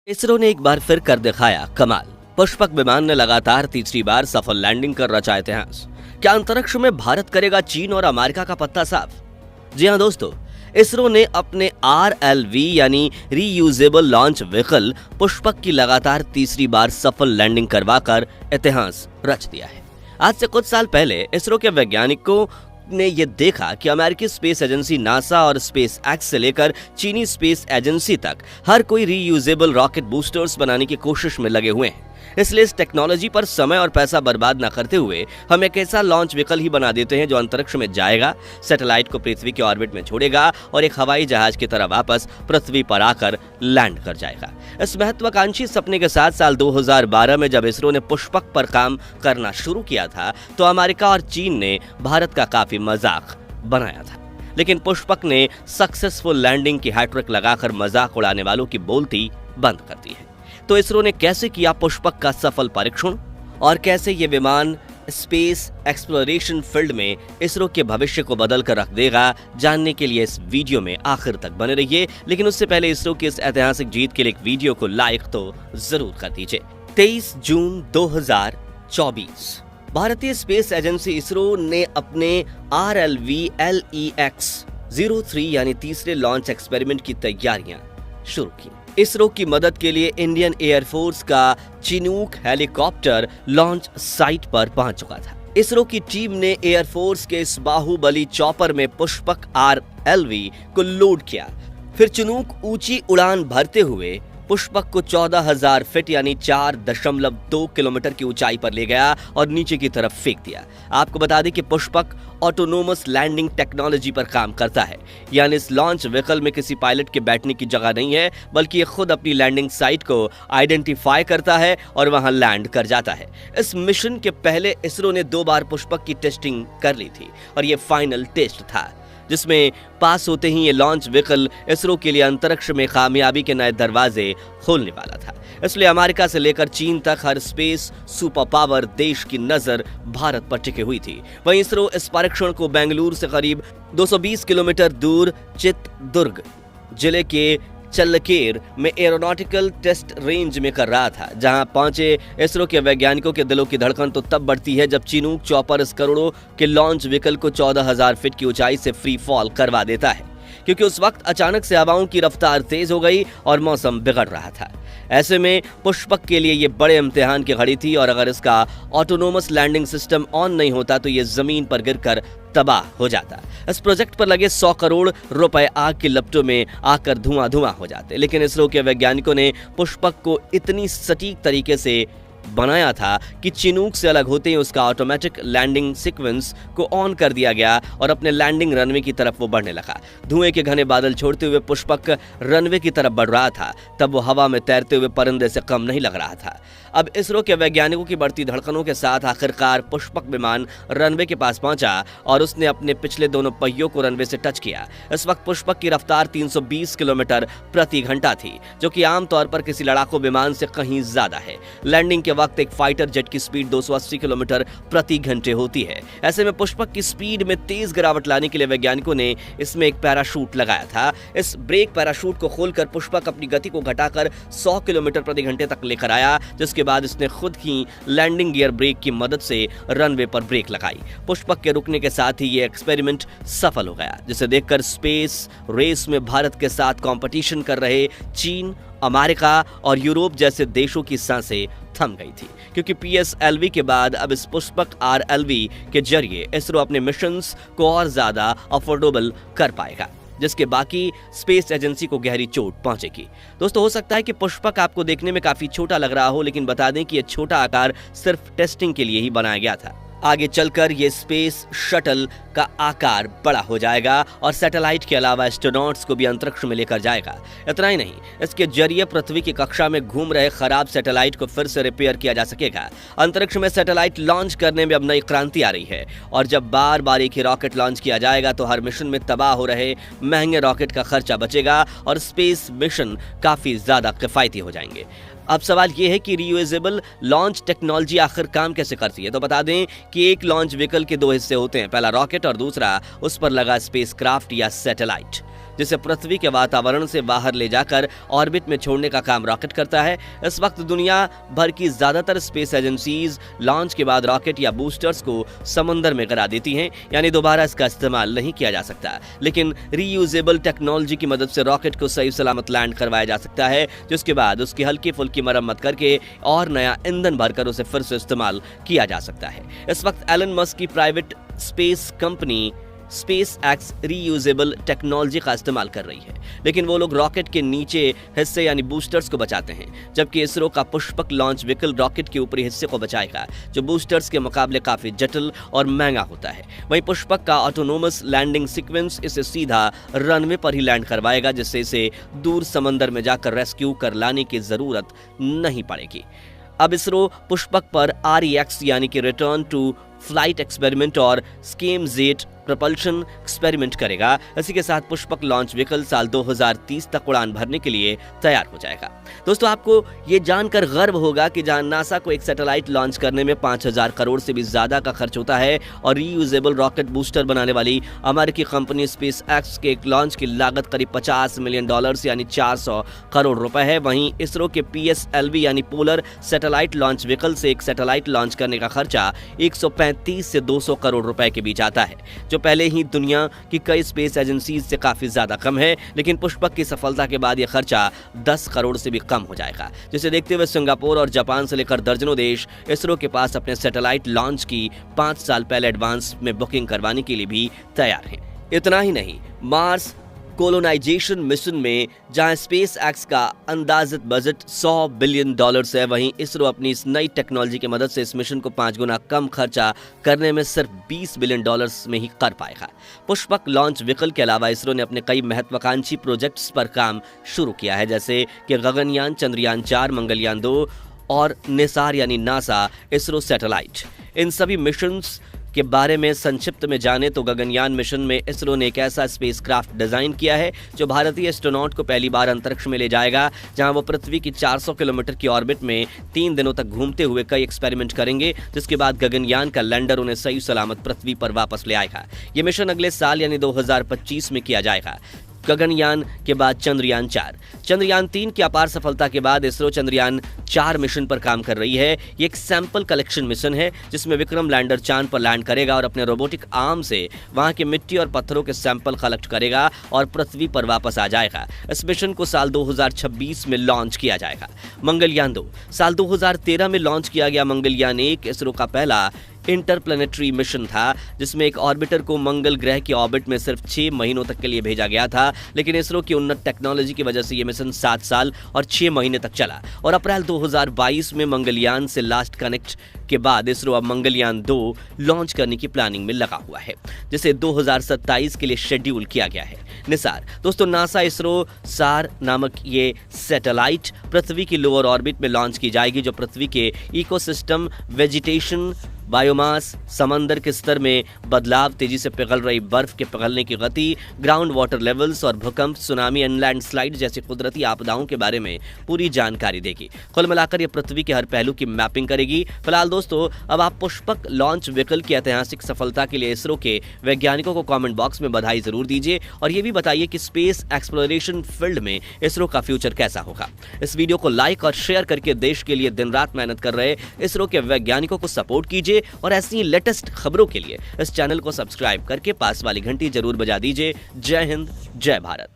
इसरो ने एक बार फिर कर दिखाया कमाल। पुष्पक विमान ने लगातार तीसरी बार सफल लैंडिंग कर रचा इतिहास। क्या अंतरिक्ष में भारत करेगा चीन और अमेरिका का पत्ता साफ? जी हां दोस्तों, इसरो ने अपने RLV यानी रीयूजेबल लॉन्च व्हीकल पुष्पक की लगातार तीसरी बार सफल लैंडिंग करवाकर इतिहास रच दिया है। आज से कुछ साल पहले इसरो के वैज्ञानिकों ने यह देखा कि अमेरिकी स्पेस एजेंसी नासा और स्पेस एक्स से लेकर चीनी स्पेस एजेंसी तक हर कोई रीयूजेबल रॉकेट बूस्टर्स बनाने की कोशिश में लगे हुए हैं। इसलिए इस टेक्नोलॉजी पर समय और पैसा बर्बाद न करते हुए हम एक ऐसा लॉन्च व्हीकल ही बना देते हैं जो अंतरिक्ष में जाएगा, सैटेलाइट को पृथ्वी के ऑर्बिट में छोड़ेगा और एक हवाई जहाज की तरह वापस पृथ्वी पर आकर लैंड कर जाएगा। इस महत्वाकांक्षी सपने के साथ साल 2012 में जब इसरो ने पुष्पक पर काम करना शुरू किया था तो अमेरिका और चीन ने भारत का काफी मजाक बनाया था, लेकिन पुष्पक ने सक्सेसफुल लैंडिंग की हैट्रिक लगाकर मजाक उड़ाने वालों की बोलती बंद कर दी है। तो इसरो ने कैसे किया पुष्पक का सफल परीक्षण और कैसे ये विमान स्पेस एक्सप्लोरेशन फील्ड में इसरो के भविष्य को बदल कर रख देगा, जानने के लिए इस वीडियो में आखिर तक बने रहिए। लेकिन उससे पहले इसरो की इस ऐतिहासिक जीत के लिए एक वीडियो को लाइक तो जरूर कर दीजिए। 23 जून 2024 भारतीय स्पेस एजेंसी इसरो ने अपने RLV LEX-03 यानी तीसरे लॉन्च एक्सपेरिमेंट की तैयारियां शुरू की। इसरो की मदद के लिए इंडियन एयरफोर्स का चिनूक हेलीकॉप्टर लॉन्च साइट पर पहुंच चुका था। इसरो की टीम ने एयरफोर्स के इस बाहुबली चॉपर में पुष्पक RLV को लोड किया। फिर चिनूक ऊंची उड़ान भरते हुए पुष्पक को 14,000 फीट यानी 4.2 किलोमीटर की ऊंचाई पर ले गया और नीचे की तरफ फेंक दिया। आपको बता दें कि पुष्पक ऑटोनोमस लैंडिंग टेक्नोलॉजी पर काम करता है, यानी इस लॉन्च व्हीकल में किसी पायलट के बैठने की जगह नहीं है, बल्कि ये खुद अपनी लैंडिंग साइट को आइडेंटिफाई करता है और वहां लैंड कर जाता है। इस मिशन के पहले इसरो ने 2 बार पुष्पक की टेस्टिंग कर ली थी और ये फाइनल टेस्ट था, जिसमें पास होते ही ये लॉन्च व्हीकल इसरो के लिए अंतरिक्ष में कामयाबी के नए दरवाजे खोलने वाला था। इसलिए अमेरिका से लेकर चीन तक हर स्पेस सुपर पावर देश की नजर भारत पर टिकी हुई थी। वहीं इसरो इस परीक्षण को बेंगलुरु से करीब 220 किलोमीटर दूर चित्रदुर्ग जिले के चल्लकेर में एरोनॉटिकल टेस्ट रेंज में कर रहा था। जहां पहुंचे इसरो के वैज्ञानिकों के दिलों की धड़कन तो तब बढ़ती है जब चिनूक चॉपर इस करोड़ों के लॉन्च व्हीकल को 14,000 फीट की ऊंचाई से फ्री फॉल करवा देता है, क्योंकि उस वक्त अचानक से हवाओं की रफ्तार तेज हो गई और मौसम बिगड़ रहा था। ऐसे में पुष्पक के लिए ये बड़े इम्तिहान की घड़ी थी और अगर इसका ऑटोनोमस लैंडिंग सिस्टम ऑन नहीं होता तो ये जमीन पर गिरकर तबाह हो जाता। इस प्रोजेक्ट पर लगे 100 करोड़ रुपए आग की लपटों में आकर धुआं हो जाते। लेकिन इसरो के वैज्ञानिकों ने पुष्पक को इतनी सटीक तरीके से बनाया था कि चिनूक से अलग होते ही उसका ऑटोमेटिक लैंडिंग सीक्वेंस को ऑन कर दिया गया और अपने लैंडिंग रनवे की तरफ वो बढ़ने लगा। धुएं के घने बादल छोड़ते हुए पुष्पक रनवे की तरफ बढ़ रहा था, तब वो हवा में तैरते हुए परिंदे से कम नहीं लग रहा था। अब इसरो के वैज्ञानिकों की बढ़ती धड़कनों के साथ आखिरकार पुष्पक विमान रनवे के पास पहुंचा और उसने अपने पिछले दोनों पहियों को रनवे से टच किया। इस वक्त पुष्पक की रफ्तार 320 किलोमीटर प्रति घंटा थी, जो कि आमतौर पर किसी लड़ाकू विमान से कहीं ज्यादा है। लैंडिंग के वक्त एक फाइटर जेट की स्पीड 280 किलोमीटर प्रति घंटे होती है। ऐसे में पुष्पक की स्पीड में तेज गिरावट लाने के लिए वैज्ञानिकों ने इसमें एक पैराशूट लगाया था। इस ब्रेक पैराशूट को खोलकर पुष्पक अपनी गति को घटाकर 100 किलोमीटर प्रति घंटे तक लेकर आया, जिसके बाद इसने खुद ही लैंडिंग गियर ब्रेक की मदद से रनवे पर ब्रेक लगाई। पुष्पक के रुकने के साथ ही ये एक्सपेरिमेंट सफल हो गया, जिसे देखकर स्पेस रेस में भारत के साथ कंपटीशन कर रहे चीन, अमेरिका और यूरोप जैसे देशों की सांसें थम गई थी, क्योंकि PSLV के बाद अब इस पुष्पक RLV के जरिए इसरो अपने मिशंस को और ज्यादा अफोर्डेबल कर पाएगा, जिसके बाकी स्पेस एजेंसी को गहरी चोट पहुंचेगी। दोस्तों, हो सकता है कि पुष्पक आपको देखने में काफी छोटा लग रहा हो, लेकिन बता दें कि यह छोटा आकार सिर्फ टेस्टिंग के लिए ही बनाया गया था। आगे चलकर ये स्पेस शटल का आकार बड़ा हो जाएगा और सैटेलाइट के अलावा एस्ट्रोनॉट्स को भी अंतरिक्ष में लेकर जाएगा। इतना ही नहीं, इसके जरिए पृथ्वी की कक्षा में घूम रहे खराब सैटेलाइट को फिर से रिपेयर किया जा सकेगा। अंतरिक्ष में सैटेलाइट लॉन्च करने में अब नई क्रांति आ रही है और जब बार बार एक ही रॉकेट लॉन्च किया जाएगा तो हर मिशन में तबाह हो रहे महंगे रॉकेट का खर्चा बचेगा और स्पेस मिशन काफी ज्यादा किफायती हो जाएंगे। अब सवाल ये है कि रीयूजेबल लॉन्च टेक्नोलॉजी आखिर काम कैसे करती है। तो बता दें कि एक लॉन्च व्हीकल के 2 हिस्से होते हैं, पहला रॉकेट और दूसरा उस पर लगा स्पेसक्राफ्ट या सैटेलाइट। जिसे पृथ्वी के वातावरण से बाहर ले जाकर ऑर्बिट में छोड़ने का काम रॉकेट करता है। इस वक्त दुनिया भर की ज्यादातर स्पेस एजेंसीज लॉन्च के बाद रॉकेट या बूस्टर्स को समुद्र में गिरा देती हैं, यानी दोबारा इसका इस्तेमाल नहीं किया जा सकता। लेकिन रीयूजेबल टेक्नोलॉजी की मदद से रॉकेट को सही सलामत लैंड करवाया जा सकता है, जिसके बाद उसकी हल्की फुल्की मरम्मत करके और नया ईंधन भरकर उसे फिर से इस्तेमाल किया जा सकता है। इस वक्त एलन मस्क की private space company space x reusable technology का इस्तेमाल कर रही है, लेकिन वो लोग रॉकेट के नीचे हिस्से यानी बूस्टर्स को बचाते हैं, जबकि इसरो का पुष्पक लॉन्च व्हीकल रॉकेट के ऊपरी हिस्से को बचाएगा, जो बूस्टर्स के मुकाबले काफी जटिल और महंगा होता है। वहीं पुष्पक का ऑटोनोमस लैंडिंग सीक्वेंस इसे सीधा रनवे पर ही लैंड करवाएगा, जिससे इसे दूर समंदर में जाकर रेस्क्यू कर लाने की जरूरत नहीं पड़ेगी। अब इसरो पुष्पक पर REX यानी कि रिटर्न टू फ्लाइट एक्सपेरिमेंट और स्कीम-जेट प्रपल्शन एक्सपेरिमेंट करेगा। इसी के साथ पुष्पक लॉन्च व्हीकल साल 2030 तक उड़ान भरने के लिए तैयार हो जाएगा। दोस्तों, आपको ये जानकर गर्व होगा कि जहां नासा को एक सैटेलाइट लॉन्च करने में 5000 करोड़ से भी ज्यादा का खर्च होता है और रीयूजेबल रॉकेट बूस्टर बनाने वाली अमेरिकी कंपनी स्पेस एक्स के एक लॉन्च की लागत करीब $50 मिलियन यानी 400 करोड़ रुपए है, वहीं इसरो के PSLV यानी पोलर सैटेलाइट लॉन्च व्हीकल से एक सैटेलाइट लॉन्च करने का खर्चा 135 से 200 करोड़ रुपए के बीच आता है, जो पहले ही दुनिया की कई स्पेस एजेंसीज से काफी ज्यादा कम है। लेकिन पुष्पक की सफलता के बाद यह खर्चा 10 करोड़ से भी कम हो जाएगा, जिसे देखते हुए सिंगापुर और जापान से लेकर दर्जनों देश इसरो के पास अपने सैटेलाइट लॉन्च की 5 साल पहले एडवांस में बुकिंग करवाने के लिए भी तैयार हैं। इतना ही नहीं, मार्स कोलोनाइजेशन मिशन में जहां स्पेस एक्स का अंदाजित बजट $100 बिलियन है, वहीं इसरो अपनी इस नई टेक्नोलॉजी की मदद से इस मिशन को 5 गुना कम खर्चा करने में सिर्फ $20 बिलियन में ही कर पाएगा। पुष्पक लॉन्च व्हीकल के अलावा इसरो ने अपने कई महत्वाकांक्षी प्रोजेक्ट्स पर काम शुरू किया है, जैसे कि गगनयान, चंद्रयान 4, मंगलयान 2 और निसार यानी नासा इसरो सैटेलाइट। इन सभी मिशंस के बारे में संक्षिप्त में जाने तो गगनयान मिशन में इसरो ने एक ऐसा स्पेसक्राफ्ट डिजाइन किया है जो भारतीय एस्ट्रोनॉट को पहली बार अंतरिक्ष में ले जाएगा, जहां वो पृथ्वी की 400 किलोमीटर की ऑर्बिट में 3 दिनों तक घूमते हुए कई एक्सपेरिमेंट करेंगे, जिसके बाद गगनयान का लैंडर उन्हें सही सलामत पृथ्वी पर वापस ले आएगा। ये मिशन अगले साल यानी 2025 में किया जाएगा। गगनयान के बाद चंद्रयान 4, चंद्रयान 3 की अपार सफलता के बाद इसरो चंद्रयान 4 मिशन पर काम कर रही है। ये एक सैंपल कलेक्शन मिशन है, जिसमें विक्रम लैंडर चांद पर लैंड करेगा और अपने रोबोटिक आर्म से वहां के मिट्टी और पत्थरों के सैंपल कलेक्ट करेगा और पृथ्वी पर वापस आ जाएगा। इस मिशन को साल 2026 में लॉन्च किया जाएगा। मंगलयान 2, साल 2013 में लॉन्च किया गया मंगलयान 1 इसरो का पहला इंटरप्लेनेटरी मिशन था, जिसमें एक ऑर्बिटर को मंगल ग्रह की ऑर्बिट में सिर्फ 6 महीनों तक के लिए भेजा गया था, लेकिन इसरो की उन्नत टेक्नोलॉजी की वजह से यह मिशन 7 साल और 6 महीने तक चला और अप्रैल 2022 में मंगलयान से लास्ट कनेक्ट के बाद इसरो अब मंगलयान 2 लॉन्च करने की प्लानिंग में लगा हुआ है, जिसे 2027 के लिए शेड्यूल किया गया है। निसार, दोस्तों, नासा इसरो सार नामक ये सैटेलाइट पृथ्वी की लोअर ऑर्बिट में लॉन्च की जाएगी, जो पृथ्वी के इकोसिस्टम, वेजिटेशन, बायोमास, समंदर के स्तर में बदलाव, तेजी से पिघल रही बर्फ के पिघलने की गति, ग्राउंड वाटर लेवल्स और भूकंप, सुनामी एंड लैंडस्लाइड जैसी कुदरती आपदाओं के बारे में पूरी जानकारी देगी। कुल मिलाकर ये पृथ्वी के हर पहलू की मैपिंग करेगी। फिलहाल दोस्तों, अब आप पुष्पक लॉन्च व्हीकल की ऐतिहासिक सफलता के लिए इसरो के वैज्ञानिकों को कमेंट बॉक्स में बधाई जरूर दीजिए और ये भी बताइए कि स्पेस एक्सप्लोरेशन फील्ड में इसरो का फ्यूचर कैसा होगा। इस वीडियो को लाइक और शेयर करके देश के लिए दिन रात मेहनत कर रहे इसरो के वैज्ञानिकों को सपोर्ट कीजिए और ऐसी लेटेस्ट खबरों के लिए इस चैनल को सब्सक्राइब करके पास वाली घंटी जरूर बजा दीजिए। जय हिंद, जय भारत।